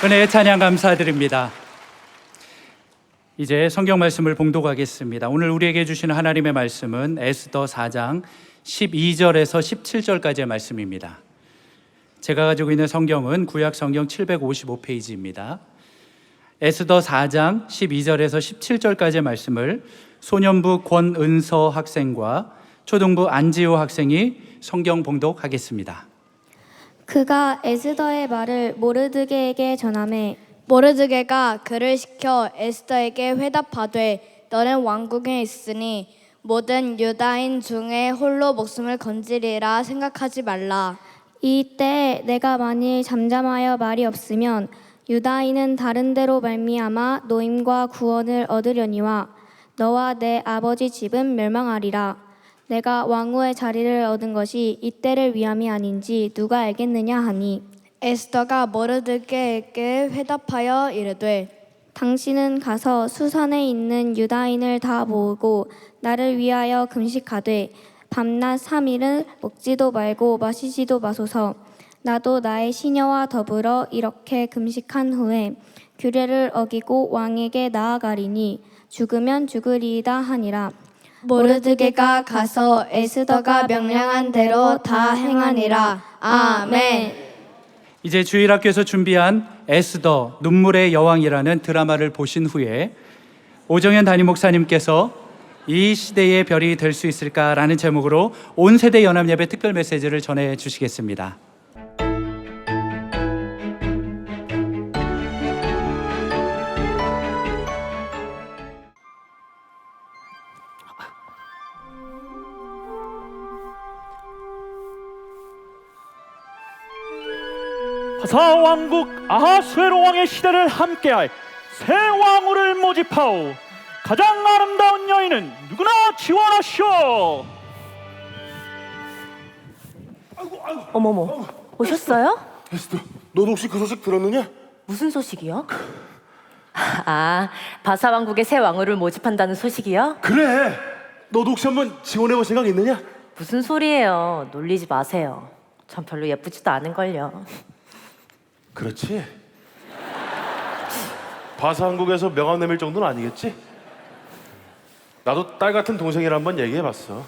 은혜의 찬양 감사드립니다. 이제 성경 말씀을 봉독하겠습니다. 오늘 우리에게 주시는 하나님의 말씀은 에스더 4장 12절에서 17절까지의 말씀입니다. 제가 가지고 있는 성경은 구약 성경 755페이지입니다. 에스더 4장 12절에서 17절까지의 말씀을 소년부 권은서 학생과 초등부 안지호 학생이 성경 봉독하겠습니다. 그가 에스더의 말을 모르드게에게 전하매 모르드게가 그를 시켜 에스더에게 회답하되 너는 왕궁에 있으니 모든 유다인 중에 홀로 목숨을 건지리라 생각하지 말라. 이때 내가 만일 잠잠하여 말이 없으면 유다인은 다른 데로 말미암아 노임과 구원을 얻으려니와 너와 내 아버지 집은 멸망하리라. 내가 왕후의 자리를 얻은 것이 이때를 위함이 아닌지 누가 알겠느냐 하니 에스더가 모르드게에게 회답하여 이르되 당신은 가서 수산에 있는 유다인을 다 모으고 나를 위하여 금식하되 밤낮 3일은 먹지도 말고 마시지도 마소서. 나도 나의 시녀와 더불어 이렇게 금식한 후에 규례를 어기고 왕에게 나아가리니 죽으면 죽으리이다 하니라. 모르드게가 가서 에스더가 명령한 대로 다 행하니라. 아멘. 이제 주일학교에서 준비한 에스더 눈물의 여왕이라는 드라마를 보신 후에 오정현 담임 목사님께서 이 시대의 별이 될 수 있을까라는 제목으로 온 세대 연합 예배 특별 메시지를 전해 주시겠습니다. 바사왕국 아하수에로 왕의 시대를 함께할 새 왕후를 모집하오. 가장 아름다운 여인은 누구나 지원하시오. 어머머, 오셨어요? 에스더, 너도 혹시 그 소식 들었느냐? 무슨 소식이요? 아, 바사왕국의 새 왕후를 모집한다는 소식이요? 그래! 너도 혹시 한번 지원해볼 생각 있느냐? 무슨 소리예요? 놀리지 마세요. 전 별로 예쁘지도 않은걸요. 그렇지. 바사왕국에서 명함 내밀 정도는 아니겠지? 나도 딸 같은 동생이라 한번 얘기해봤어.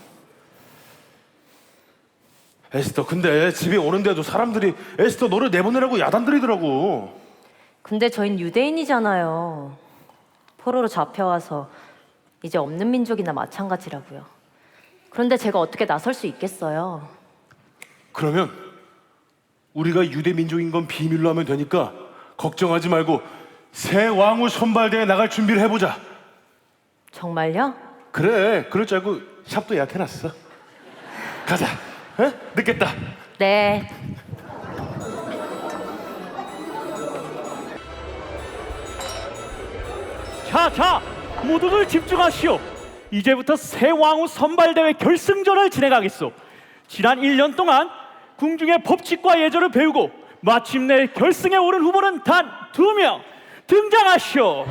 에스더, 근데 집에 오는데도 사람들이 에스더 너를 내보내라고 야단들이더라고. 근데 저흰 유대인이잖아요. 포로로 잡혀와서 이제 없는 민족이나 마찬가지라고요. 그런데 제가 어떻게 나설 수 있겠어요? 그러면 우리가 유대 민족인 건 비밀로 하면 되니까 걱정하지 말고 새 왕후 선발대에 나갈 준비를 해보자. 정말요? 그래, 그럴 줄 알고 샵도 예약해놨어. 가자. 에? 늦겠다. 네. 자, 모두들 집중하시오. 이제부터 새 왕후 선발대회 결승전을 진행하겠소. 지난 1년 동안 궁중의 법칙과 예절을 배우고 마침내 결승에 오른 후보는 단 2명. 등장하시오.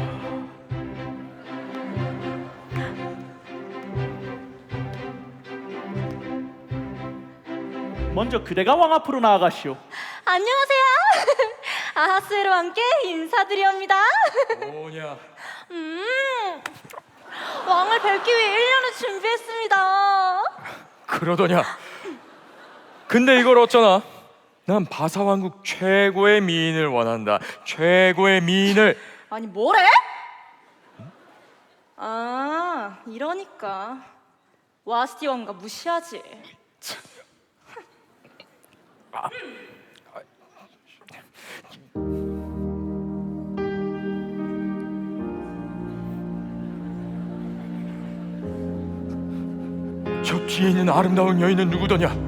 먼저 그대가 왕 앞으로 나아가시오. 안녕하세요. 아하스에로 함께 인사드리옵니다. 뭐냐? 왕을 뵙기 위해 1년을 준비했습니다. 그러더냐? 근데 이걸 어쩌나? 난 바사왕국 최고의 미인을 원한다. 최고의 미인을. 아니 뭐래? 아 이러니까 와스티 왕가 무시하지. 참. 저 뒤에 있는 아름다운 여인은 누구더냐?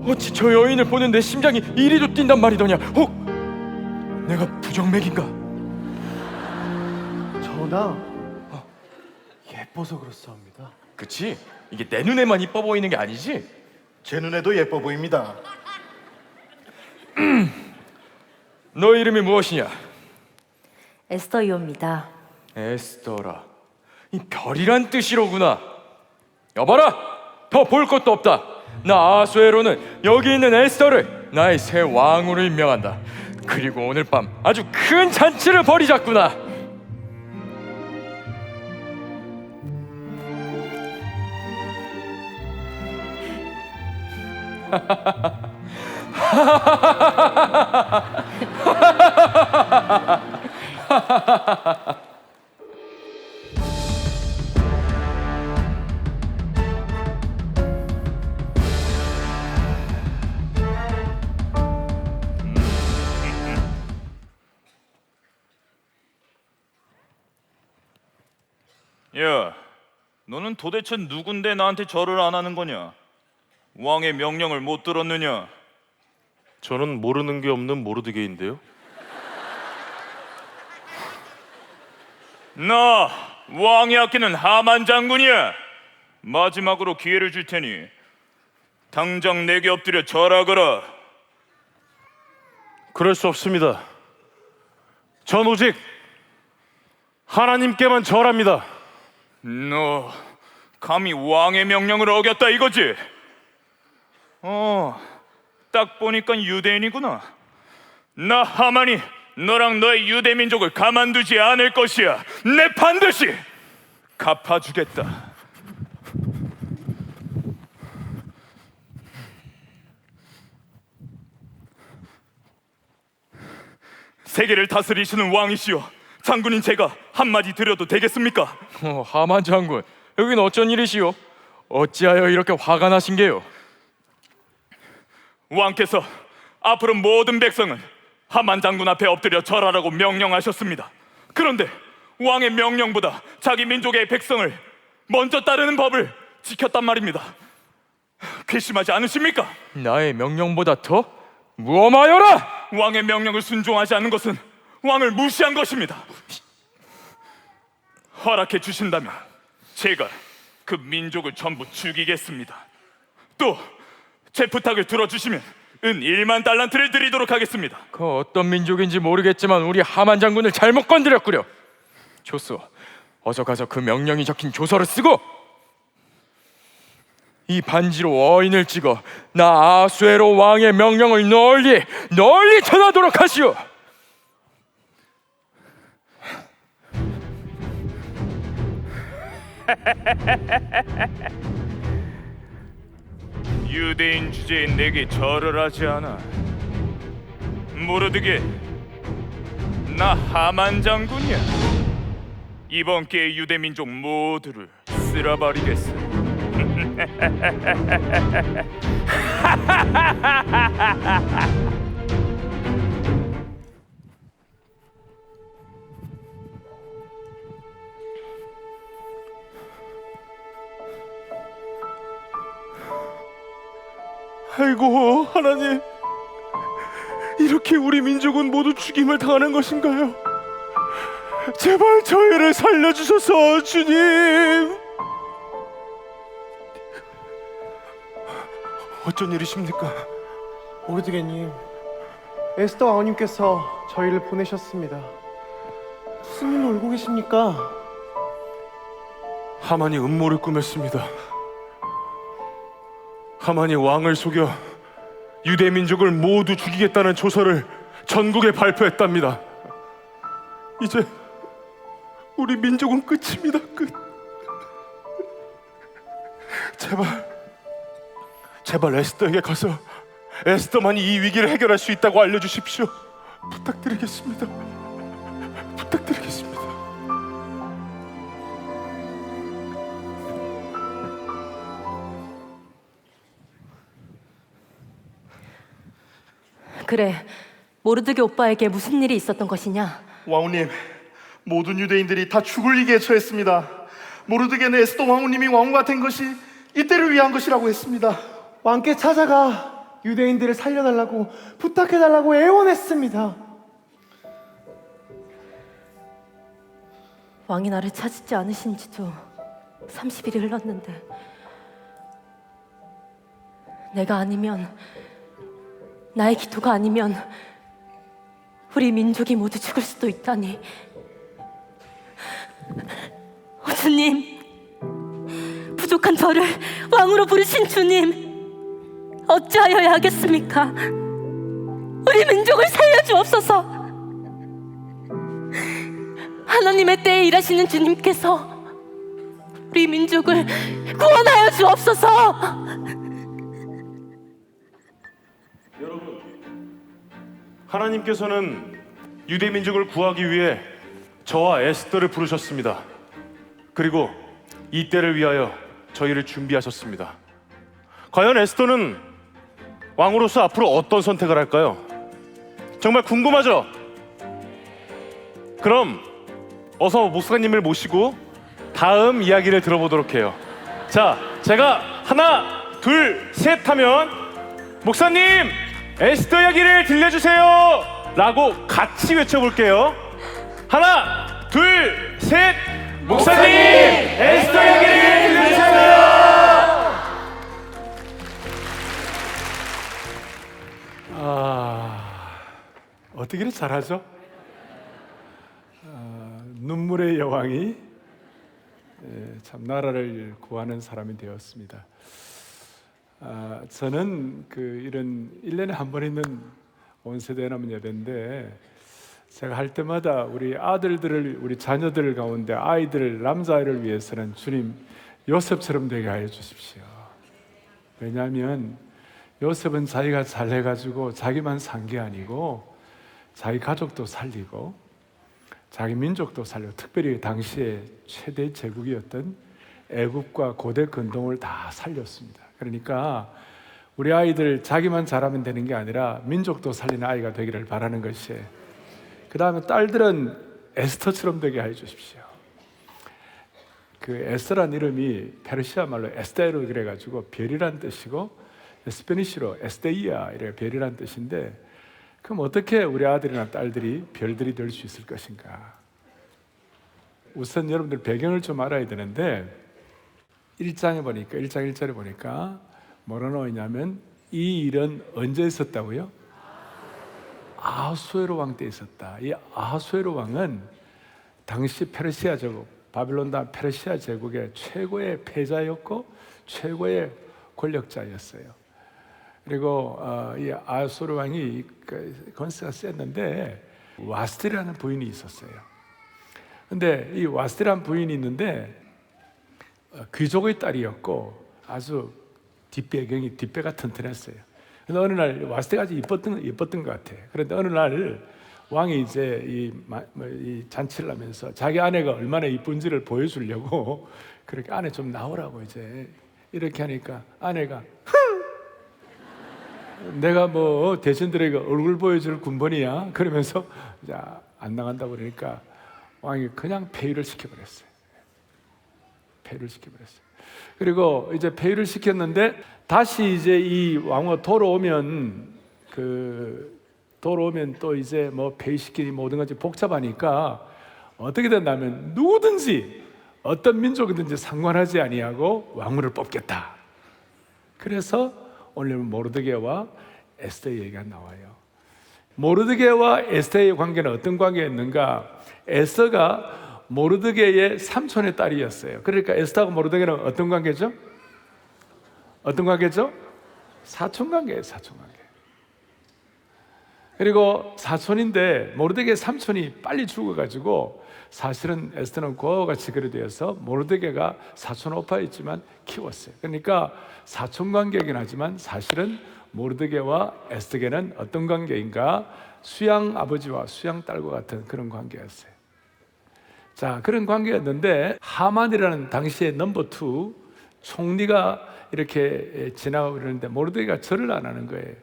어찌 저 여인을 보는 내 심장이 이리도 뛴단 말이더냐? 혹 내가 부정맥인가? 전하, 예뻐서 그렇사옵니다. 그치? 이게 내 눈에만 이뻐 보이는 게 아니지? 제 눈에도 예뻐 보입니다. 너 이름이 무엇이냐? 에스더이옵니다. 에스더라. 이 별이란 뜻이로구나. 여봐라, 더 볼 것도 없다. 나 아수에로는 여기 있는 에스더를 나의 새 왕후로 임명한다. 그리고 오늘 밤 아주 큰 잔치를 벌이자꾸나. 야, 너는 도대체 누군데 나한테 절을 안 하는 거냐? 왕의 명령을 못 들었느냐? 저는 모르는 게 없는 모르드게인데요. 나 왕이 아끼는 하만 장군이야. 마지막으로 기회를 줄 테니 당장 내게 엎드려 절하거라. 그럴 수 없습니다. 전 오직 하나님께만 절합니다. 너 감히 왕의 명령을 어겼다 이거지? 딱 보니까 유대인이구나. 나 하만이 너랑 너의 유대 민족을 가만두지 않을 것이야. 내 반드시 갚아주겠다. 세계를 다스리시는 왕이시여, 장군인 제가 한마디 드려도 되겠습니까? 하만 장군, 여긴 어쩐 일이시오? 어찌하여 이렇게 화가 나신 게요? 왕께서 앞으로 모든 백성은 하만 장군 앞에 엎드려 절하라고 명령하셨습니다. 그런데 왕의 명령보다 자기 민족의 백성을 먼저 따르는 법을 지켰단 말입니다. 괘씸하지 않으십니까? 나의 명령보다 더? 무엄하여라! 왕의 명령을 순종하지 않는 것은 왕을 무시한 것입니다. 허락해 주신다면 제가 그 민족을 전부 죽이겠습니다. 또 제 부탁을 들어주시면 은 1만 달란트를 드리도록 하겠습니다. 그 어떤 민족인지 모르겠지만 우리 하만 장군을 잘못 건드렸구려. 좋소, 어서 가서 그 명령이 적힌 조서를 쓰고 이 반지로 어인을 찍어 나 아수에로 왕의 명령을 널리 전하도록 하시오. 유대인 주제인 내게 절을 하지 않아. 모르드게, 나 하만 장군이야. 이번 기회에 유대 민족 모두를 쓸어버리겠어. 아이고 하나님, 이렇게 우리 민족은 모두 죽임을 당하는 것인가요? 제발 저희를 살려주소서 주님. 어쩐 일이십니까? 모르드게님, 에스더 왕후님께서 저희를 보내셨습니다. 무슨 일로 울고 계십니까? 하만이 음모를 꾸몄습니다. 하만이 왕을 속여 유대 민족을 모두 죽이겠다는 조서를 전국에 발표했답니다. 이제 우리 민족은 끝입니다. 끝. 제발 에스더에게 가서 에스더만이 이 위기를 해결할 수 있다고 알려주십시오. 부탁드리겠습니다. 부탁드리겠습니다. 그래, 모르드게 오빠에게 무슨 일이 있었던 것이냐? 왕후님, 모든 유대인들이 다 죽을 위기에 처했습니다. 모르드게는 에스더 왕후님이 왕후가 된 것이 이때를 위한 것이라고 했습니다. 왕께 찾아가 유대인들을 살려달라고 부탁해달라고 애원했습니다. 왕이 나를 찾지 않으신 지도 30일이 흘렀는데 내가 아니면, 나의 기도가 아니면 우리 민족이 모두 죽을 수도 있다니. 주님, 부족한 저를 왕으로 부르신 주님, 어찌하여야 하겠습니까? 우리 민족을 살려주옵소서. 하나님의 때에 일하시는 주님께서 우리 민족을 구원하여 주옵소서. 하나님께서는 유대 민족을 구하기 위해 저와 에스더를 부르셨습니다. 그리고 이 때를 위하여 저희를 준비하셨습니다. 과연 에스더는 왕으로서 앞으로 어떤 선택을 할까요? 정말 궁금하죠? 그럼 어서 목사님을 모시고 다음 이야기를 들어보도록 해요. 자, 제가 하나, 둘, 셋 하면 목사님, 에스더 이야기를 들려주세요 라고 같이 외쳐볼게요. 하나, 둘, 셋, 목사님, 에스더 이야기를 들려주세요. 어떻게 이렇게 잘하죠? 눈물의 여왕이 참 나라를 구하는 사람이 되었습니다. 저는 이런 1년에 한 번 있는 온세대 나문 예배인데 제가 할 때마다 우리 아들들을, 우리 자녀들 가운데 아이들, 남자아이를 위해서는 주님 요셉처럼 되게 하여 주십시오. 왜냐하면 요셉은 자기가 잘해가지고 자기만 산 게 아니고 자기 가족도 살리고 자기 민족도 살리고, 특별히 당시에 최대 제국이었던 애국과 고대 근동을 다 살렸습니다. 그러니까 우리 아이들 자기만 잘하면 되는 게 아니라 민족도 살리는 아이가 되기를 바라는 것이에요. 그 다음에 딸들은 에스더처럼 되게 해 주십시오. 그 에스더란 이름이 페르시아 말로 에스테르 그래가지고 별이란 뜻이고, 스페니쉬로 에스테이아 이래 별이란 뜻인데, 그럼 어떻게 우리 아들이나 딸들이 별들이 될 수 있을 것인가? 우선 여러분들 배경을 좀 알아야 되는데 1장 1절에 보니까 뭐라 나오냐면 이 일은 언제 있었다고요? 아하수에로 왕 때 있었다. 이 아하수에로 왕은 당시 페르시아 제국, 바빌론 다음 페르시아 제국의 최고의 패자였고 최고의 권력자였어요. 그리고 이 아하수에로 왕이 권세가 셌는데 와스티라는 부인이 있었어요. 근데 이 와스티라는 부인이 있는데 귀족의 딸이었고 아주 뒷배가 튼튼했어요. 근데 어느 날 와스티가 아주 이뻤던 것 같아. 그런데 어느 날 왕이 이제 이 잔치를 하면서 자기 아내가 얼마나 이쁜지를 보여주려고 그렇게 아내 좀 나오라고 이제 이렇게 하니까 아내가 내가 뭐 대신들에게 얼굴 보여줄 군번이야 그러면서 이제 안 나간다고 그러니까 왕이 그냥 폐위를 시켜버렸어요. 그리고 이제 폐위를 시켰는데 다시 이제 이 왕후 돌아오면 또 이제 뭐 폐위시키니 모든 것이 복잡하니까 어떻게 된다면 누구든지 어떤 민족이든지 상관하지 아니하고 왕후를 뽑겠다. 그래서 오늘 모르드게와 에스더의 얘기가 나와요. 모르드게와 에스더의 관계는 어떤 관계였는가? 에스더가 모르드게의 삼촌의 딸이었어요. 그러니까 에스더하고 모르드게는 어떤 관계죠? 사촌 관계예요, 사촌 관계. 그리고 사촌인데 모르드게 삼촌이 빨리 죽어가지고 사실은 에스더는 고아같이 그려되어서 모르드게가 사촌 오빠였지만 키웠어요. 그러니까 사촌 관계이긴 하지만 사실은 모르드게와 에스더게는 어떤 관계인가? 수양 아버지와 수양 딸과 같은 그런 관계였어요. 자, 그런 관계였는데 하만이라는 당시의 넘버 2 총리가 이렇게 지나가고 그러는데 모르드게가 절을 안 하는 거예요.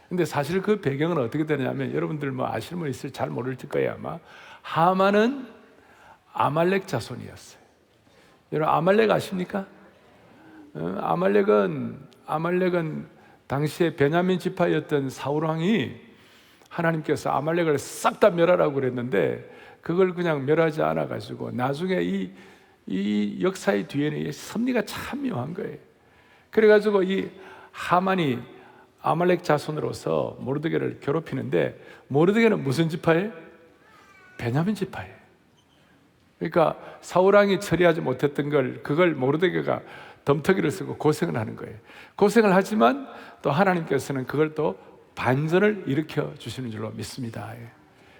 근데 사실 그 배경은 어떻게 되냐면 여러분들 뭐 아시는 분 있을 잘 모를 거예요 아마. 하만은 아말렉 자손이었어요. 여러분 아말렉 아십니까? 아말렉은 당시에 베냐민 지파였던 사울 왕이 하나님께서 아말렉을 싹 다 멸하라고 그랬는데 그걸 그냥 멸하지 않아 가지고 나중에 이 역사의 뒤에는 섭리가 참 묘한 거예요. 그래 가지고 이 하만이 아말렉 자손으로서 모르드게를 괴롭히는데 모르드게는 무슨 지파예요? 베냐민 지파예요. 그러니까 사울 왕이 처리하지 못했던 그걸 모르드게가 덤터기를 쓰고 고생을 하는 거예요. 고생을 하지만 또 하나님께서는 그걸 또 반전을 일으켜 주시는 줄로 믿습니다.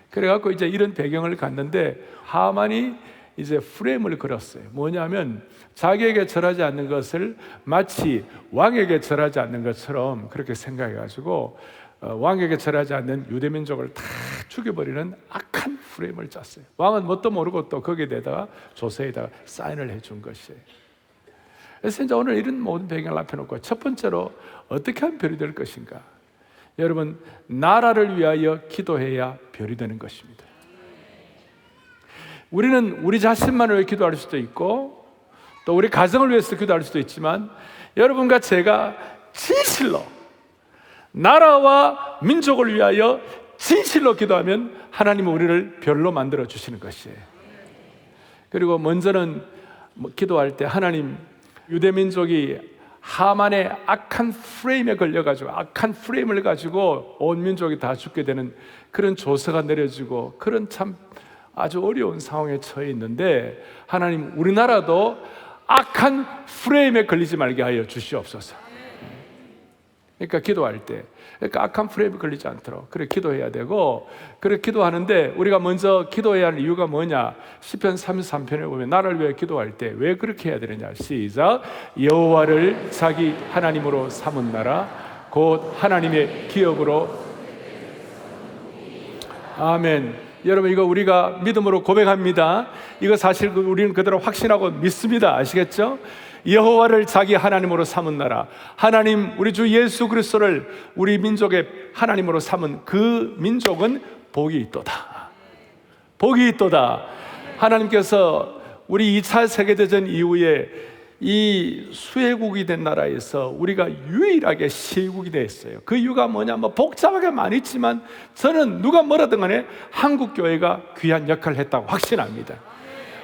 그래갖고 이제 이런 배경을 갖는데 하만이 이제 프레임을 걸었어요. 뭐냐면 자기에게 절하지 않는 것을 마치 왕에게 절하지 않는 것처럼 그렇게 생각해가지고 왕에게 절하지 않는 유대민족을 다 죽여버리는 악한 프레임을 짰어요. 왕은 뭣도 모르고 또 거기에 대다가 조서에다가 사인을 해준 것이에요. 그래서 이제 오늘 이런 모든 배경을 앞에 놓고 첫 번째로 어떻게 하면 별이 될 것인가? 여러분, 나라를 위하여 기도해야 별이 되는 것입니다. 우리는 우리 자신만을 위해 기도할 수도 있고 또 우리 가정을 위해서 기도할 수도 있지만 여러분과 제가 진실로 나라와 민족을 위하여 진실로 기도하면 하나님은 우리를 별로 만들어 주시는 것이에요. 그리고 먼저는 기도할 때 하나님, 유대민족이 하만의 악한 프레임에 걸려가지고 악한 프레임을 가지고 온 민족이 다 죽게 되는 그런 조서가 내려지고 그런 참 아주 어려운 상황에 처해 있는데 하나님, 우리나라도 악한 프레임에 걸리지 말게 하여 주시옵소서. 그러니까 기도할 때 그러니까 악한 프레임에 걸리지 않도록 그렇게 기도해야 되고, 그렇게 기도하는데 우리가 먼저 기도해야 하는 이유가 뭐냐? 시편 33편에 보면 나라를 위해 기도할 때 왜 그렇게 해야 되느냐? 시작. 여호와를 자기 하나님으로 삼은 나라 곧 하나님의 기업으로. 아멘. 여러분, 이거 우리가 믿음으로 고백합니다. 이거 사실 우리는 그대로 확신하고 믿습니다. 아시겠죠? 여호와를 자기 하나님으로 삼은 나라, 하나님 우리 주 예수 그리스도를 우리 민족의 하나님으로 삼은 그 민족은 복이 있도다. 복이 있도다. 하나님께서 우리 2차 세계대전 이후에 이 수혜국이 된 나라에서 우리가 유일하게 시국이 됐어요. 그 이유가 뭐냐? 뭐 복잡하게 많이 있지만 저는 누가 뭐라든 간에 한국교회가 귀한 역할을 했다고 확신합니다.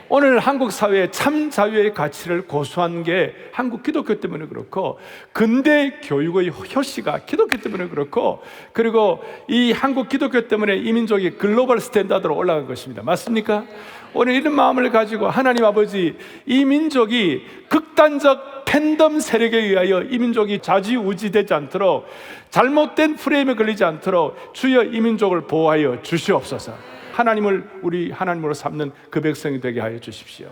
오늘 한국 사회의 참 자유의 가치를 고수한 게 한국 기독교 때문에 그렇고, 근대 교육의 효시가 기독교 때문에 그렇고, 그리고 이 한국 기독교 때문에 이 민족이 글로벌 스탠다드로 올라간 것입니다. 맞습니까? 오늘 이런 마음을 가지고 하나님 아버지, 이 민족이 극단적 팬덤 세력에 의하여 이 민족이 좌지우지되지 않도록, 잘못된 프레임에 걸리지 않도록 주여 이 민족을 보호하여 주시옵소서. 하나님을 우리 하나님으로 삼는 그 백성이 되게 하여 주십시오.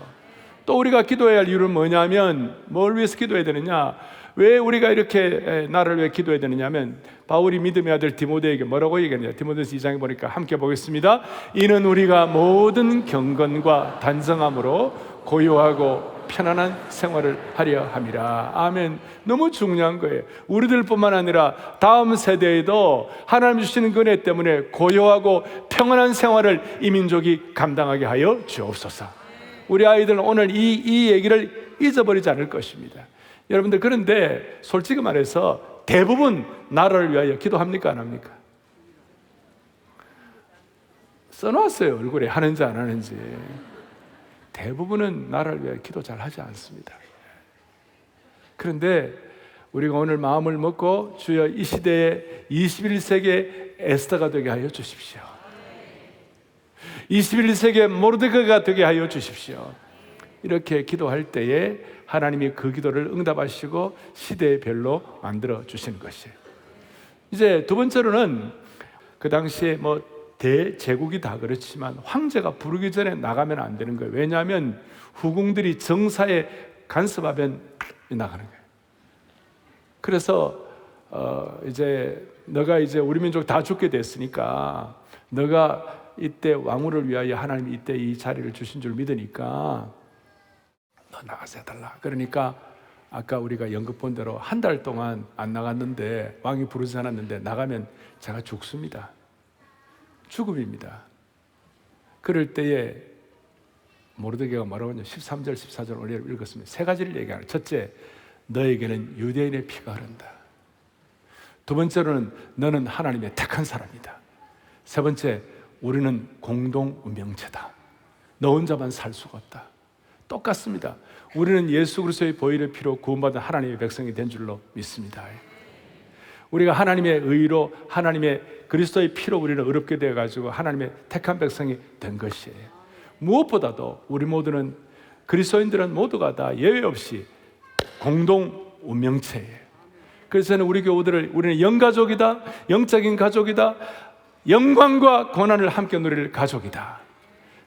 또 우리가 기도해야 할 이유는 뭐냐면, 뭘 위해서 기도해야 되느냐? 왜 우리가 이렇게 나를 위해 기도해야 되느냐 하면, 바울이 믿음의 아들 디모데에게 뭐라고 얘기하느냐? 디모데서 2장에 보니까 함께 보겠습니다. 이는 우리가 모든 경건과 단정함으로 고요하고 편안한 생활을 하려 함이라. 아멘. 너무 중요한 거예요. 우리들뿐만 아니라 다음 세대에도 하나님 주시는 은혜 때문에 고요하고 평안한 생활을 이 민족이 감당하게 하여 주옵소서. 우리 아이들은 오늘 이 얘기를 잊어버리지 않을 것입니다. 여러분들, 그런데 솔직히 말해서 대부분 나라를 위하여 기도합니까? 안 합니까? 써놨어요, 얼굴에. 하는지 안 하는지. 대부분은 나라를 위해 기도 잘 하지 않습니다. 그런데 우리가 오늘 마음을 먹고 주여 이 시대에 21세기의 에스더가 되게 하여 주십시오. 21세기의 모르드게가 되게 하여 주십시오. 이렇게 기도할 때에 하나님이 그 기도를 응답하시고 시대의 별로 만들어 주시는 것이에요. 이제 두 번째로는 그 당시에 대제국이 다 그렇지만 황제가 부르기 전에 나가면 안 되는 거예요. 왜냐하면 후궁들이 정사에 간섭하면 나가는 거예요. 그래서 이제 너가 이제 우리 민족 다 죽게 됐으니까 너가 이때 왕후를 위하여 하나님이 이때 이 자리를 주신 줄 믿으니까 너 나가서 해달라. 그러니까 아까 우리가 연극 본 대로 한 달 동안 안 나갔는데, 왕이 부르지 않았는데 나가면 제가 죽습니다. 죽음입니다. 그럴 때에 모르드게가 뭐라고 하냐? 13절 14절 오늘 읽었습니다. 세 가지를 얘기하는. 첫째, 너에게는 유대인의 피가 흐른다. 두 번째로는 너는 하나님의 택한 사람이다. 세 번째, 우리는 공동 운명체다. 너 혼자만 살 수가 없다. 똑같습니다. 우리는 예수 그리스도의 보혈의 피로 구원받은 하나님의 백성이 된 줄로 믿습니다. 우리가 하나님의 의로, 하나님의 그리스도의 피로 우리는 의롭게 되어가지고 하나님의 택한 백성이 된 것이에요. 무엇보다도 우리 모두는, 그리스도인들은 모두가 다 예외 없이 공동 운명체예요. 그래서 저는 우리 교우들을 우리는 영가족이다, 영적인 가족이다, 영광과 고난을 함께 누릴 가족이다.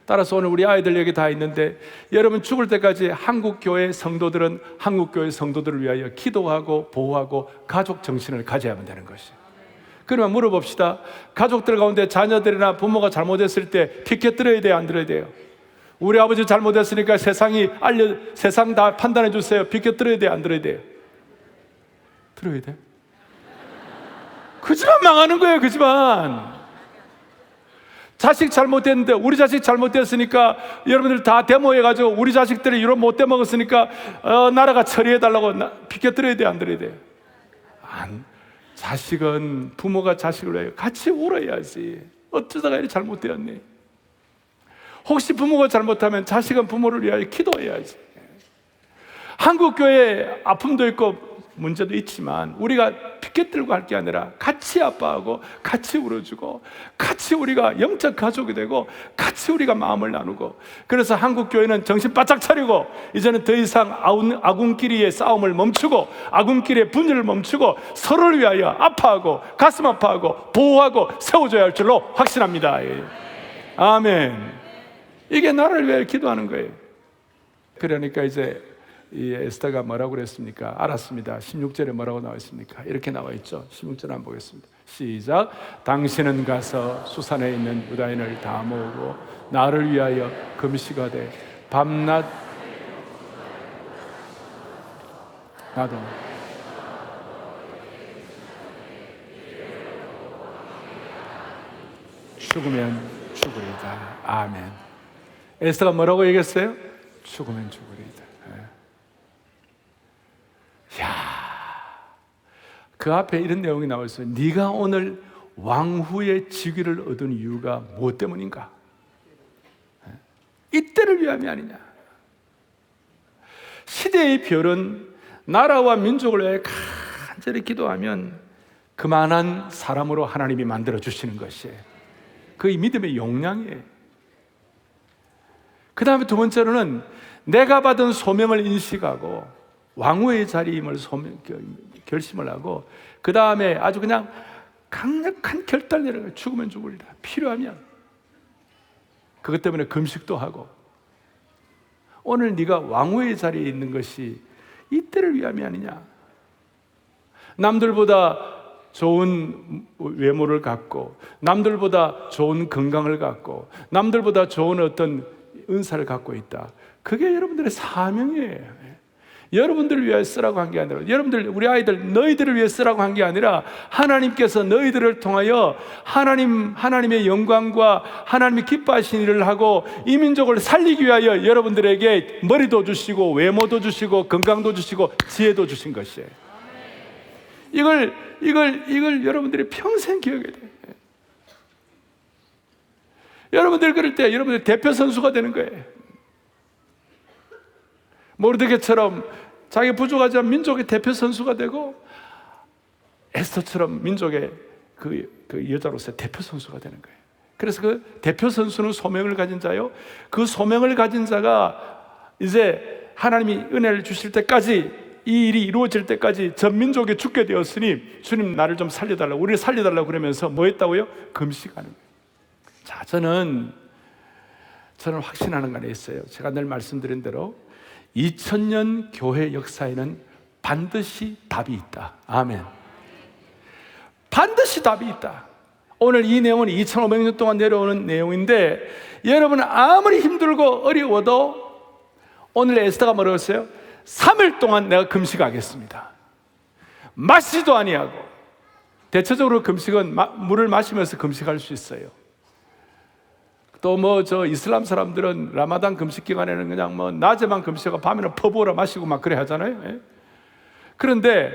따라서 오늘 우리 아이들 여기 다 있는데 여러분 죽을 때까지 한국교회 성도들은 한국교회 성도들을 위하여 기도하고 보호하고 가족 정신을 가져야만 되는 것이에요. 그러면 물어봅시다. 가족들 가운데 자녀들이나 부모가 잘못했을 때 피켓 들어야 돼요, 안 들어야 돼요? 우리 아버지 잘못했으니까 세상 다 판단해 주세요. 피켓 들어야 돼요, 안 들어야 돼요? 들어야 돼요? 그 집안 망하는 거예요, 그 집안. 자식 잘못됐는데 우리 자식 잘못됐으니까 여러분들 다 데모해가지고 우리 자식들이 이런 못돼 먹었으니까 나라가 처리해달라고 피켓 들어야 돼요, 안 들어야 돼요? 자식은 부모가 자식을 위하여 같이 울어야지. 어쩌다가 이렇게 잘못되었니? 혹시 부모가 잘못하면 자식은 부모를 위하여 기도해야지. 한국교회 아픔도 있고 문제도 있지만 우리가 피켓 들고 할 게 아니라 같이 아파하고 같이 울어주고 같이 우리가 영적 가족이 되고 같이 우리가 마음을 나누고, 그래서 한국교회는 정신 바짝 차리고 이제는 더 이상 아군끼리의 싸움을 멈추고 아군끼리의 분열을 멈추고 서로를 위하여 아파하고 가슴 아파하고 보호하고 세워줘야 할 줄로 확신합니다. 아멘. 이게 나라를 위하여 기도하는 거예요. 그러니까 이제 이 에스더가 뭐라고 그랬습니까? 알았습니다. 16절에 뭐라고 나와 있습니까? 이렇게 나와 있죠. 16절 한번 보겠습니다. 시작. 당신은 가서 수산에 있는 유다인을 다 모으고 나를 위하여 금식하되 밤낮 나도 죽으면 죽으리다. 아멘. 에스더가 뭐라고 얘기했어요? 죽으면 죽으리다. 그 앞에 이런 내용이 나와 있어요. 네가 오늘 왕후의 직위를 얻은 이유가 무엇 때문인가? 이때를 위함이 아니냐? 시대의 별은 나라와 민족을 위해 간절히 기도하면 그만한 사람으로 하나님이 만들어 주시는 것이에요. 그게 믿음의 용량이에요. 그 다음에 두 번째로는 내가 받은 소명을 인식하고 왕후의 자리임을 결심을 하고, 그 다음에 아주 그냥 강력한 결단을 내려가 죽으면 죽으리라. 필요하면 그것 때문에 금식도 하고. 오늘 네가 왕후의 자리에 있는 것이 이때를 위함이 아니냐? 남들보다 좋은 외모를 갖고, 남들보다 좋은 건강을 갖고, 남들보다 좋은 어떤 은사를 갖고 있다. 그게 여러분들의 사명이에요. 여러분들을 위해 쓰라고 한 게 아니라, 여러분들, 우리 아이들, 너희들을 위해 쓰라고 한 게 아니라 하나님께서 너희들을 통하여 하나님의 영광과 하나님이 기뻐하신 일을 하고 이 민족을 살리기 위하여 여러분들에게 머리도 주시고 외모도 주시고 건강도 주시고 지혜도 주신 것이에요. 이걸 여러분들이 평생 기억해야 돼요. 여러분들 그럴 때 여러분들 대표 선수가 되는 거예요. 모르드게처럼 자기 부족하지만 민족의 대표 선수가 되고, 에스더처럼 민족의 그 여자로서 대표 선수가 되는 거예요. 그래서 그 대표 선수는 소명을 가진 자요, 그 소명을 가진 자가 이제 하나님이 은혜를 주실 때까지, 이 일이 이루어질 때까지 전 민족이 죽게 되었으니 주님 나를 좀 살려달라고, 우리를 살려달라고 그러면서 뭐 했다고요? 금식하는 거예요. 자, 저는 확신하는 거 하나 있어요. 제가 늘 말씀드린 대로 2000년 교회 역사에는 반드시 답이 있다. 아멘. 반드시 답이 있다. 오늘 이 내용은 2500년 동안 내려오는 내용인데, 여러분 아무리 힘들고 어려워도 오늘 에스더가 뭐라고 했어요? 3일 동안 내가 금식하겠습니다. 마시지도 아니하고. 대체적으로 금식은 물을 마시면서 금식할 수 있어요. 또 이슬람 사람들은 라마단 금식 기간에는 그냥 낮에만 금식하고 밤에는 퍼부어라 마시고 막 그래 하잖아요. 예? 그런데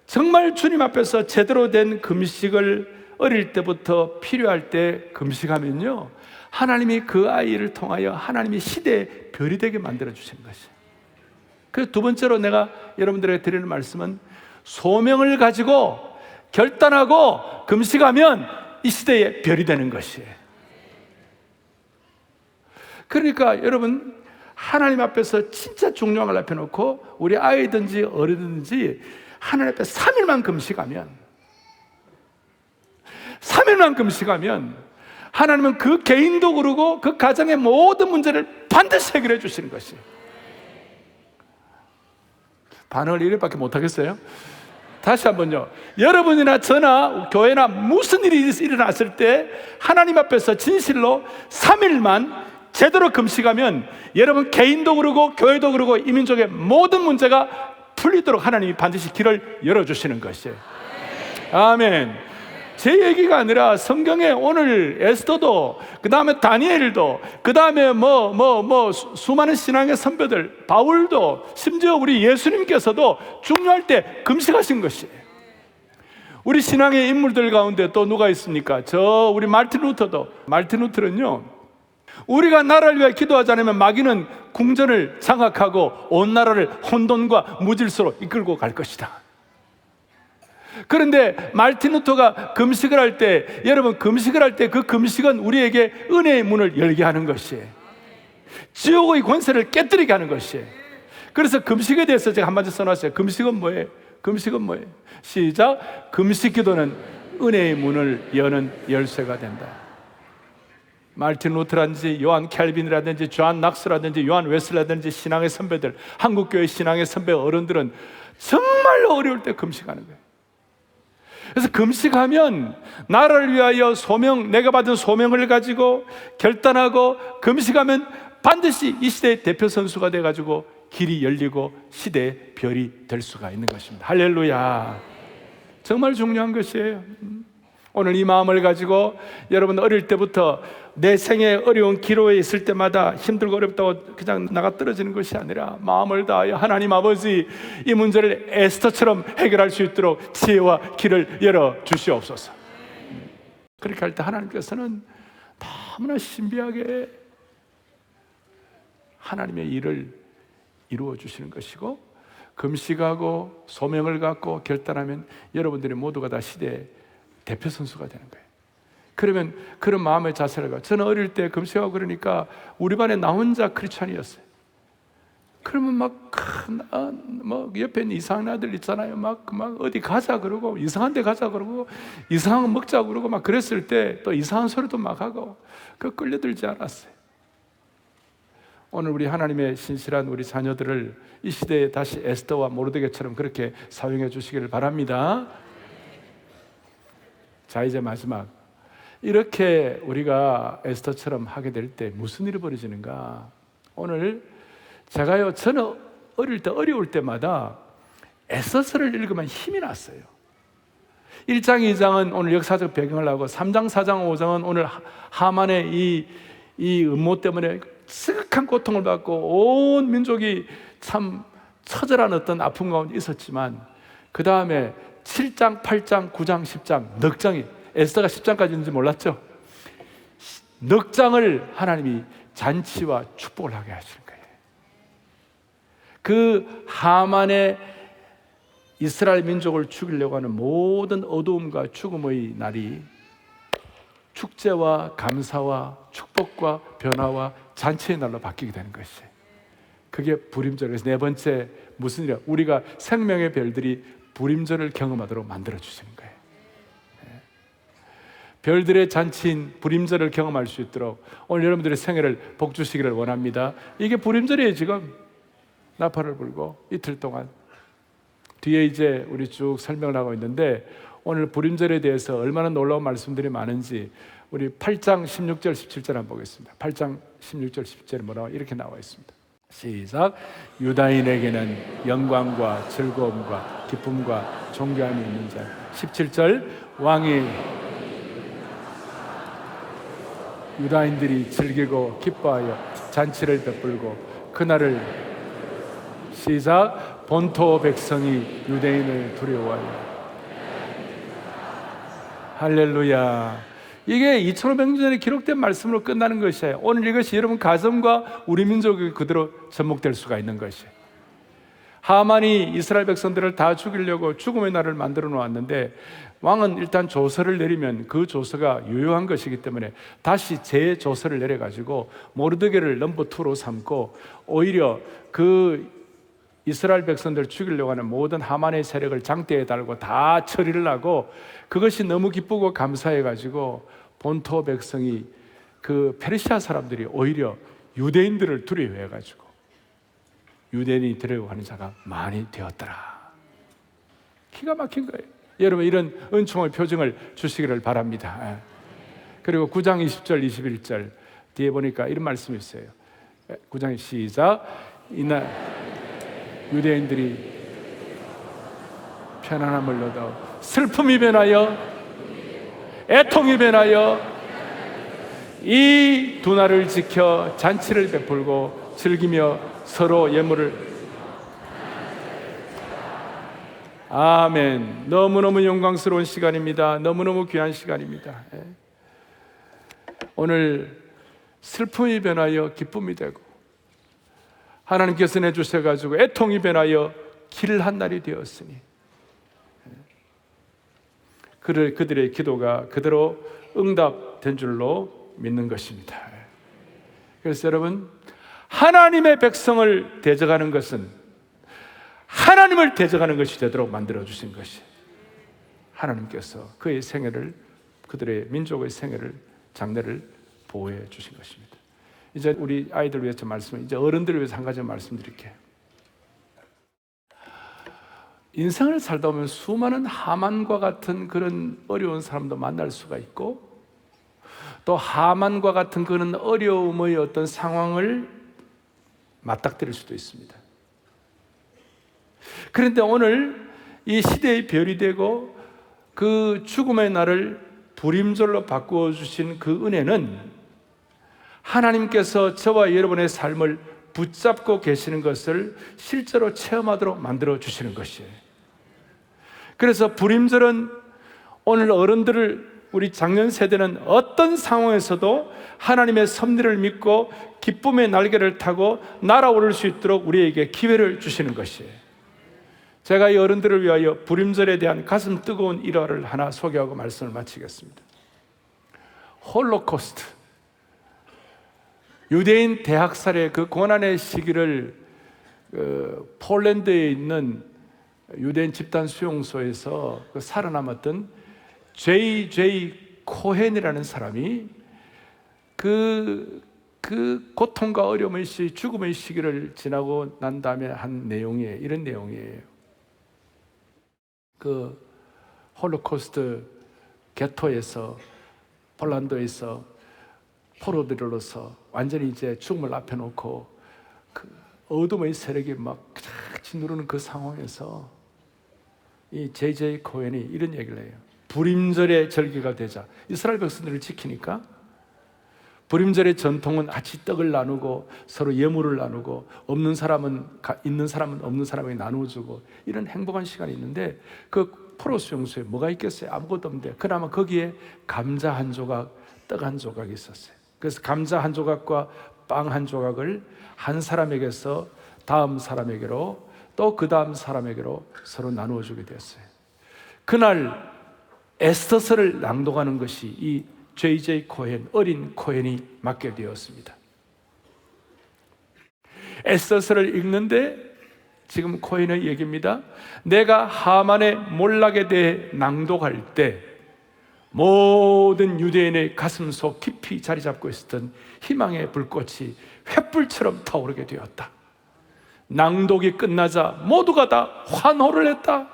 정말 주님 앞에서 제대로 된 금식을 어릴 때부터 필요할 때 금식하면요, 하나님이 그 아이를 통하여 하나님이 시대의 별이 되게 만들어 주시는 것이에요. 그래서 두 번째로 내가 여러분들에게 드리는 말씀은, 소명을 가지고 결단하고 금식하면 이 시대의 별이 되는 것이에요. 그러니까 여러분, 하나님 앞에서 진짜 중요한 걸 앞에 놓고 우리 아이든지 어른든지 하나님 앞에 3일만 금식하면 하나님은 그 개인도 그러고 그 가정의 모든 문제를 반드시 해결해 주시는 것이에요. 반응을 이래밖에 못하겠어요? 다시 한번요. 여러분이나 저나 교회나 무슨 일이 일어났을 때 하나님 앞에서 진실로 3일만 제대로 금식하면 여러분 개인도 그러고 교회도 그러고 이 민족의 모든 문제가 풀리도록 하나님이 반드시 길을 열어주시는 것이에요. 아멘. 제 얘기가 아니라 성경에 오늘 에스더도, 그 다음에 다니엘도, 그 다음에 수많은 신앙의 선배들, 바울도, 심지어 우리 예수님께서도 중요할 때 금식하신 것이에요. 우리 신앙의 인물들 가운데 또 누가 있습니까? 우리 마르틴 루터는요, 우리가 나라를 위해 기도하지 않으면 마귀는 궁전을 장악하고 온 나라를 혼돈과 무질서로 이끌고 갈 것이다. 그런데 마르틴 루터가 금식을 할 때, 여러분 금식을 할 때 그 금식은 우리에게 은혜의 문을 열게 하는 것이에요. 지옥의 권세를 깨뜨리게 하는 것이에요. 그래서 금식에 대해서 제가 한마디 써놨어요. 금식은 뭐예요? 시작. 금식 기도는 은혜의 문을 여는 열쇠가 된다. 마르틴 루터라든지 요한 캘빈이라든지 존 낙스라든지 요한 웨슬리라든지 신앙의 선배들, 한국교회 신앙의 선배 어른들은 정말로 어려울 때 금식하는 거예요. 그래서 금식하면 나라를 위하여 내가 받은 소명을 가지고 결단하고 금식하면 반드시 이 시대의 대표 선수가 돼가지고 길이 열리고 시대의 별이 될 수가 있는 것입니다. 할렐루야. 정말 중요한 것이에요. 오늘 이 마음을 가지고 여러분 어릴 때부터 내 생에 어려운 기로에 있을 때마다 힘들고 어렵다고 그냥 나가 떨어지는 것이 아니라 마음을 다하여 하나님 아버지 이 문제를 에스더처럼 해결할 수 있도록 지혜와 길을 열어 주시옵소서. 그렇게 할 때 하나님께서는 너무나 신비하게 하나님의 일을 이루어 주시는 것이고, 금식하고 소명을 갖고 결단하면 여러분들이 모두가 다 시대의 대표 선수가 되는 거예요. 그러면 그런 마음의 자세를 가지고, 저는 어릴 때 금식하고 그러니까 우리 반에 나 혼자 크리스찬이었어요. 그러면 옆에 있는 이상한 아들 있잖아요. 막 어디 가자 그러고, 이상한 데 가자 그러고, 이상한 거 먹자 그러고 막 그랬을 때 또 이상한 소리도 막 하고, 끌려들지 않았어요. 오늘 우리 하나님의 신실한 우리 자녀들을 이 시대에 다시 에스더와 모르드게처럼 그렇게 사용해 주시기를 바랍니다. 자, 이제 마지막. 이렇게 우리가 에스더처럼 하게 될 때 무슨 일이 벌어지는가? 오늘 저는 어릴 때 어려울 때마다 에스더서를 읽으면 힘이 났어요. 1장, 2장은 오늘 역사적 배경을 하고 3장, 4장, 5장은 오늘 하만의 이 음모 때문에 스극한 고통을 받고 온 민족이 참 처절한 어떤 아픔 가운데 있었지만, 그 다음에 7장, 8장, 9장, 10장, 넉 장이, 에스더가 10장까지 있는지 몰랐죠? 넉 장을 하나님이 잔치와 축복을 하게 하시는 거예요. 그 하만의 이스라엘 민족을 죽이려고 하는 모든 어두움과 죽음의 날이 축제와 감사와 축복과 변화와 잔치의 날로 바뀌게 되는 것이에요. 그게 불임절에서 네 번째 무슨 일이야? 우리가 생명의 별들이 불임절을 경험하도록 만들어 주시는 거예요. 별들의 잔치인 불임절을 경험할 수 있도록 오늘 여러분들의 생애를 복 주시기를 원합니다. 이게 불임절이에요. 지금 나팔을 불고 이틀 동안 뒤에 이제 우리 쭉 설명을 하고 있는데, 오늘 불임절에 대해서 얼마나 놀라운 말씀들이 많은지 우리 8장 16절 17절 한번 보겠습니다. 8장 16절 17절에 뭐라고 이렇게 나와 있습니다. 시작. 유다인에게는 영광과 즐거움과 기쁨과 존귀함이 있는 자. 17절. 왕이 유다인들이 즐기고 기뻐하여 잔치를 베풀고 그날을 시작. 본토 백성이 유대인을 두려워하여. 할렐루야. 이게 2500년 전에 기록된 말씀으로 끝나는 것이에요. 오늘 이것이 여러분 가정과 우리 민족이 그대로 접목될 수가 있는 것이에요. 하만이 이스라엘 백성들을 다 죽이려고 죽음의 날을 만들어 놓았는데, 왕은 일단 조서를 내리면 그 조서가 유효한 것이기 때문에 다시 재조서를 내려가지고 모르드게를 넘버 2로 삼고, 오히려 그 이스라엘 백성들 죽이려고 하는 모든 하만의 세력을 장대에 달고 다 처리를 하고, 그것이 너무 기쁘고 감사해가지고 본토 백성이, 그 페르시아 사람들이 오히려 유대인들을 두려워해가지고 유대인이 두려워하는 자가 많이 되었더라. 기가 막힌 거예요. 여러분, 이런 은총의 표징을 주시기를 바랍니다. 그리고 9장 20절 21절 뒤에 보니까 이런 말씀이 있어요. 9장 시작. 이날 유대인들이 편안함을 얻어 슬픔이 변하여 애통이 변하여 이 두 날을 지켜 잔치를 베풀고 즐기며 서로 예물을. 아멘. 너무너무 영광스러운 시간입니다. 너무너무 귀한 시간입니다. 오늘 슬픔이 변하여 기쁨이 되고, 하나님께서 내주셔가지고 애통이 변하여 길한 날이 되었으니, 그들의 기도가 그대로 응답된 줄로 믿는 것입니다. 그래서 여러분, 하나님의 백성을 대적하는 것은 하나님을 대적하는 것이 되도록 만들어 주신 것이, 하나님께서 그의 생애를, 그들의 민족의 생애를, 장래를 보호해 주신 것입니다. 이제 우리 아이들 위해서 말씀을, 이제 어른들을 위해서 한 가지 말씀드릴게요. 인생을 살다 보면 수많은 하만과 같은 그런 어려운 사람도 만날 수가 있고, 또 하만과 같은 그런 어려움의 어떤 상황을 맞닥뜨릴 수도 있습니다. 그런데 오늘 이 시대의 별이 되고 그 죽음의 날을 불임절로 바꾸어 주신 그 은혜는 하나님께서 저와 여러분의 삶을 붙잡고 계시는 것을 실제로 체험하도록 만들어 주시는 것이에요. 그래서 불임절은 오늘 어른들을, 우리 장년 세대는 어떤 상황에서도 하나님의 섭리를 믿고 기쁨의 날개를 타고 날아오를 수 있도록 우리에게 기회를 주시는 것이에요. 제가 이 어른들을 위하여 불임절에 대한 가슴 뜨거운 일화를 하나 소개하고 말씀을 마치겠습니다. 홀로코스트, 유대인 대학살의 그 고난의 시기를 폴란드에 있는 유대인 집단 수용소에서 살아남았던 J.J. 코헨이라는 사람이 그 고통과 어려움의 시, 죽음의 시기를 지나고 난 다음에 한 내용이에요. 이런 내용이에요. 그 홀로코스트 게토에서, 폴란드에서 포로들로서 완전히 이제 죽음을 앞에 놓고 그 어둠의 세력이 막 짓누르는 그 상황에서 이 J.J. 코헨이 이런 얘기를 해요. 불임절의 절기가 되자 이스라엘 백성들을 지키니까 불임절의 전통은 같이 떡을 나누고 서로 예물을 나누고, 없는 사람은 있는 사람은 없는 사람에게 나누어주고, 이런 행복한 시간이 있는데 그 포로 수용소에 뭐가 있겠어요? 아무것도 없는데 그나마 거기에 감자 한 조각, 떡 한 조각이 있었어요. 그래서 감자 한 조각과 빵 한 조각을 한 사람에게서 다음 사람에게로, 또 그 다음 사람에게로 서로 나누어 주게 되었어요. 그날 에스더서를 낭독하는 것이 이 J.J. 코헨, 어린 코헨이 맡게 되었습니다. 에스더서를 읽는데 지금 코헨의 얘기입니다. 내가 하만의 몰락에 대해 낭독할 때 모든 유대인의 가슴 속 깊이 자리 잡고 있었던 희망의 불꽃이 횃불처럼 타오르게 되었다. 낭독이 끝나자 모두가 다 환호를 했다.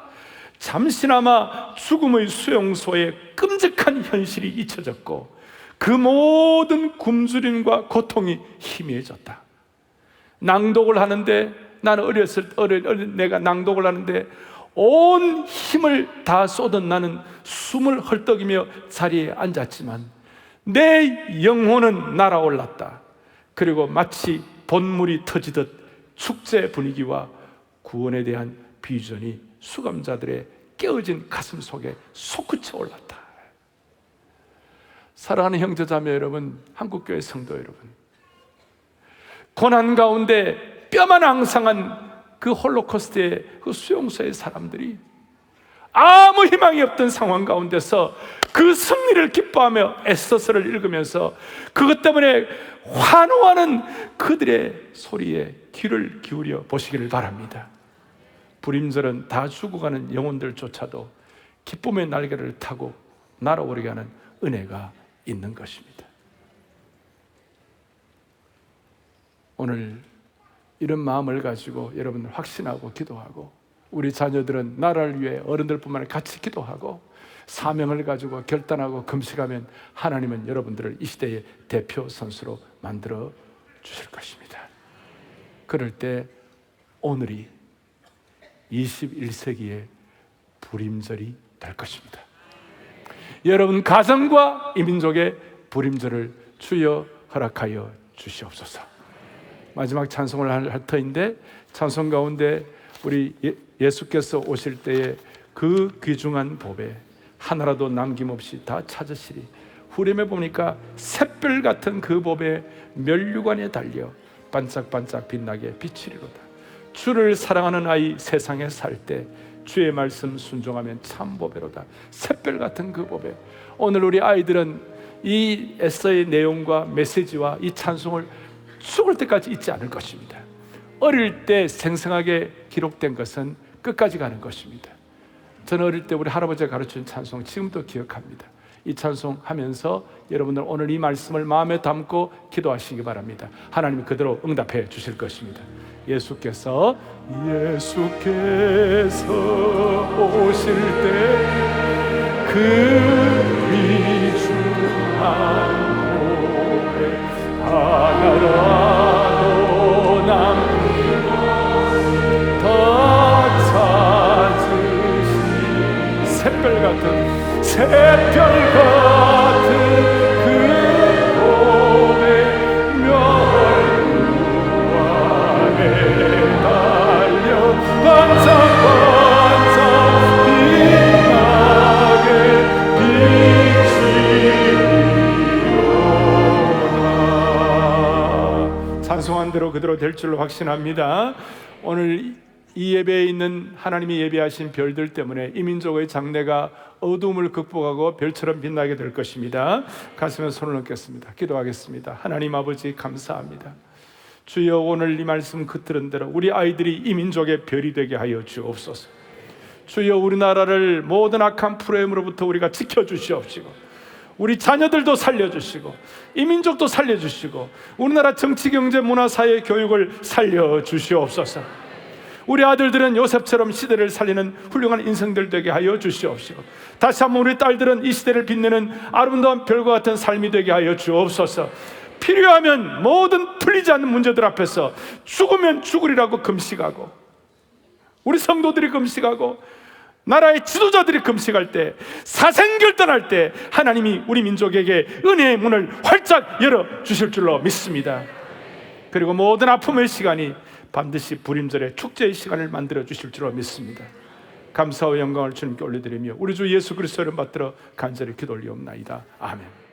잠시나마 죽음의 수용소의 끔찍한 현실이 잊혀졌고 그 모든 굶주림과 고통이 희미해졌다. 낭독을 하는데, 나는 내가 낭독을 하는데 온 힘을 다 쏟은 나는 숨을 헐떡이며 자리에 앉았지만 내 영혼은 날아올랐다. 그리고 마치 본물이 터지듯 축제 분위기와 구원에 대한 비전이 수감자들의 깨어진 가슴 속에 솟구쳐 올랐다. 사랑하는 형제자매 여러분, 한국교회 성도 여러분, 고난 가운데 뼈만 앙상한 그 홀로코스트의 그 수용소의 사람들이 아무 희망이 없던 상황 가운데서 그 승리를 기뻐하며 에스더서를 읽으면서 그것 때문에 환호하는 그들의 소리에 귀를 기울여 보시기를 바랍니다. 불임절은 다 죽어가는 영혼들조차도 기쁨의 날개를 타고 날아오르게 하는 은혜가 있는 것입니다. 오늘 이런 마음을 가지고 여러분들 확신하고 기도하고, 우리 자녀들은 나라를 위해 어른들뿐만 아니라 같이 기도하고 사명을 가지고 결단하고 금식하면 하나님은 여러분들을 이 시대의 대표 선수로 만들어 주실 것입니다. 그럴 때 오늘이 21세기의 불임절이 될 것입니다. 여러분 가정과 이 민족의 불임절을 주여 허락하여 주시옵소서. 마지막 찬송을 할 터인데, 찬송 가운데 우리 예수께서 오실 때에 그 귀중한 보배 하나라도 남김없이 다 찾으시리. 후렴에 보니까 샛별 같은 그 보배 면류관에 달려 반짝반짝 빛나게 비치리로다. 주를 사랑하는 아이 세상에 살 때 주의 말씀 순종하면 참 보배로다. 샛별 같은 그 보배. 오늘 우리 아이들은 이 에서의 내용과 메시지와 이 찬송을 죽을 때까지 잊지 않을 것입니다. 어릴 때 생생하게 기록된 것은 끝까지 가는 것입니다. 저는 어릴 때 우리 할아버지가 가르친 찬송 지금도 기억합니다. 이 찬송 하면서 여러분들 오늘 이 말씀을 마음에 담고 기도하시기 바랍니다. 하나님이 그대로 응답해 주실 것입니다. 예수께서 오실 때 그 귀중한 보배 하나라도 남김없이 더 찾으시니 샛별 같은 그 보배 면류관에 달려 반짝반짝 빛나게 비치리로다. 찬송한 대로 그대로 될 줄로 확신합니다. 오늘 이 예배에 있는 하나님이 예배하신 별들 때문에 이 민족의 장래가 어두움을 극복하고 별처럼 빛나게 될 것입니다. 가슴에 손을 얹겠습니다. 기도하겠습니다. 하나님 아버지 감사합니다. 주여, 오늘 이 말씀 깃들은 대로 우리 아이들이 이 민족의 별이 되게 하여 주옵소서. 주여, 우리나라를 모든 악한 프레임으로부터 우리가 지켜주시옵시고, 우리 자녀들도 살려주시고 이 민족도 살려주시고 우리나라 정치, 경제, 문화, 사회, 교육을 살려주시옵소서. 우리 아들들은 요셉처럼 시대를 살리는 훌륭한 인생들 되게 하여 주시옵시고, 다시 한번 우리 딸들은 이 시대를 빛내는 아름다운 별과 같은 삶이 되게 하여 주옵소서. 필요하면 모든 풀리지 않는 문제들 앞에서 죽으면 죽으리라고 금식하고, 우리 성도들이 금식하고 나라의 지도자들이 금식할 때, 사생결단할 때 하나님이 우리 민족에게 은혜의 문을 활짝 열어주실 줄로 믿습니다. 그리고 모든 아픔의 시간이 반드시 불임절의 축제의 시간을 만들어 주실 줄로 믿습니다. 감사와 영광을 주님께 올려드리며 우리 주 예수 그리스도를 받들어 간절히 기도 올리옵나이다. 아멘.